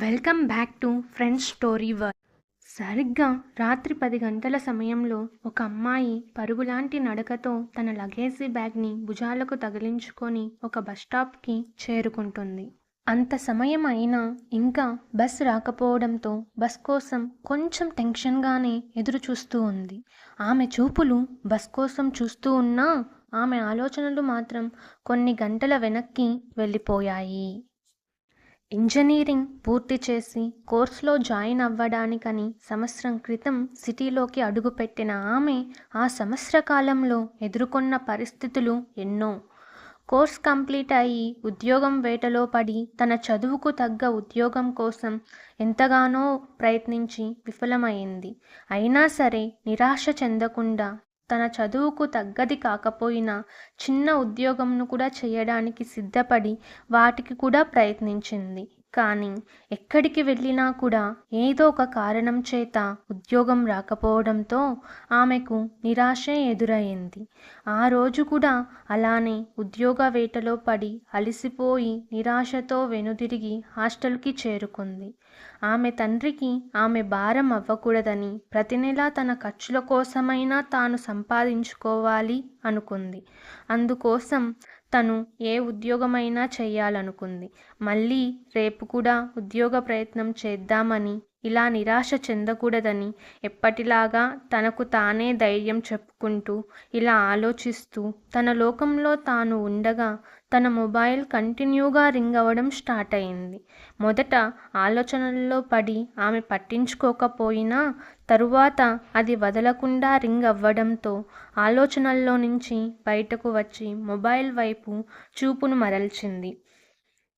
Welcome back to friends story world. సరిగ్గా రాత్రి 10 గంటల సమయంలో ఒక అమ్మాయి పరుగులాంటి నడకతో తన లగేజీ బ్యాగ్ని భుజాలకు తగిలించుకొని ఒక బస్ స్టాప్కి చేరుకుంటుంది. అంత సమయం అయినా ఇంకా బస్ రాకపోవడంతో బస్ కోసం కొంచెం టెన్షన్గానే ఎదురు చూస్తూ ఉంది. ఆమె చూపులు బస్ కోసం చూస్తూ ఉన్నా ఆమె ఆలోచనలు మాత్రం కొన్ని గంటల వెనక్కి వెళ్ళిపోయాయి. ఇంజనీరింగ్ పూర్తి చేసి కోర్సులో జాయిన్ అవ్వడానికని సంవత్సరం క్రితం సిటీలోకి అడుగుపెట్టిన ఆమె ఆ సంవత్సర కాలంలో ఎదుర్కొన్న పరిస్థితులు ఎన్నో. కోర్స్ కంప్లీట్ అయ్యి ఉద్యోగం వేటలో పడి తన చదువుకు తగ్గ ఉద్యోగం కోసం ఎంతగానో ప్రయత్నించి విఫలమైంది. అయినా సరే నిరాశ చెందకుండా తన చదువుకు తగ్గది కాకపోయినా చిన్న ఉద్యోగంను కూడా చేయడానికి సిద్ధపడి వాటికి కూడా ప్రయత్నించింది. కానీ ఎక్కడికి వెళ్ళినా కూడా ఏదో ఒక కారణం చేత ఉద్యోగం రాకపోవడంతో ఆమెకు నిరాశే ఎదురయ్యింది. ఆ రోజు కూడా అలానే ఉద్యోగ వేటలో పడి అలసిపోయి నిరాశతో వెనుదిరిగి హాస్టల్కి చేరుకుంది. ఆమె తండ్రికి ఆమె భారం అవ్వకూడదని ప్రతి నెలా తన ఖర్చుల కోసమైనా తాను సంపాదించుకోవాలి అనుకుంది. అందుకోసం తను ఏ ఉద్యోగమైనా చేయాలనుకుంది. మళ్ళీ రేపు కూడా ఉద్యోగ ప్రయత్నం చేద్దామని, ఇలా నిరాశ చెందకూడదని ఎప్పటిలాగా తనకు తానే ధైర్యం చెప్పుకుంటూ ఇలా ఆలోచిస్తూ తన లోకంలో తాను ఉండగా తన మొబైల్ కంటిన్యూగా రింగ్ అవ్వడం స్టార్ట్ అయింది. మొదట ఆలోచనల్లో పడి ఆమె పట్టించుకోకపోయినా తరువాత అది వదలకుండా రింగ్ అవ్వడంతో ఆలోచనల్లో నుంచి బయటకు వచ్చి మొబైల్ వైపు చూపును మరల్చింది.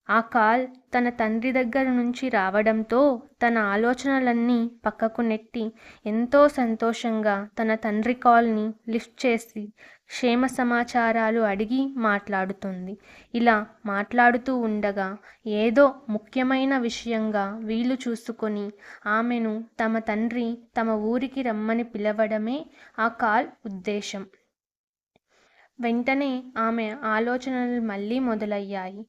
ఆ కాల్ తన తండ్రి దగ్గర నుంచి రావడంతో తన ఆలోచనలన్నీ పక్కకు నెట్టి ఎంతో సంతోషంగా తన తండ్రి కాల్ని లిఫ్ట్ చేసి క్షేమ సమాచారాలు అడిగి మాట్లాడుతుంది. ఇలా మాట్లాడుతూ ఉండగా ఏదో ముఖ్యమైన విషయంగా వీలు చూసుకొని ఆమెను తమ తండ్రి తమ ఊరికి రమ్మని పిలవడమే ఆ కాల్ ఉద్దేశం. వెంటనే ఆమె ఆలోచనలు మళ్ళీ మొదలయ్యాయి.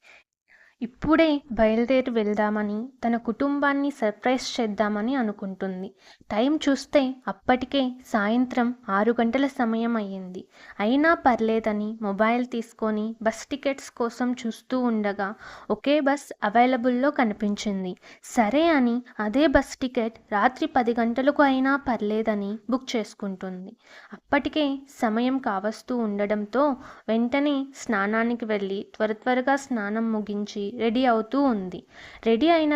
ఇప్పుడే బయలుదేరి వెళ్దామని, తన కుటుంబాన్ని సర్ప్రైజ్ చేద్దామని అనుకుంటుంది. టైం చూస్తే అప్పటికే సాయంత్రం 6 గంటల సమయం అయ్యింది. అయినా పర్లేదని మొబైల్ తీసుకొని బస్ టికెట్స్ కోసం చూస్తూ ఉండగా ఒకే బస్ అవైలబుల్లో కనిపించింది. సరే అని అదే బస్ టికెట్ రాత్రి 10 గంటలకు అయినా పర్లేదని బుక్ చేసుకుంటుంది. అప్పటికే సమయం కావస్తూ ఉండడంతో వెంటనే స్నానానికి వెళ్ళి త్వరగా స్నానం ముగించి రెడీ అవుతూ ఉంది. రెడీ అయిన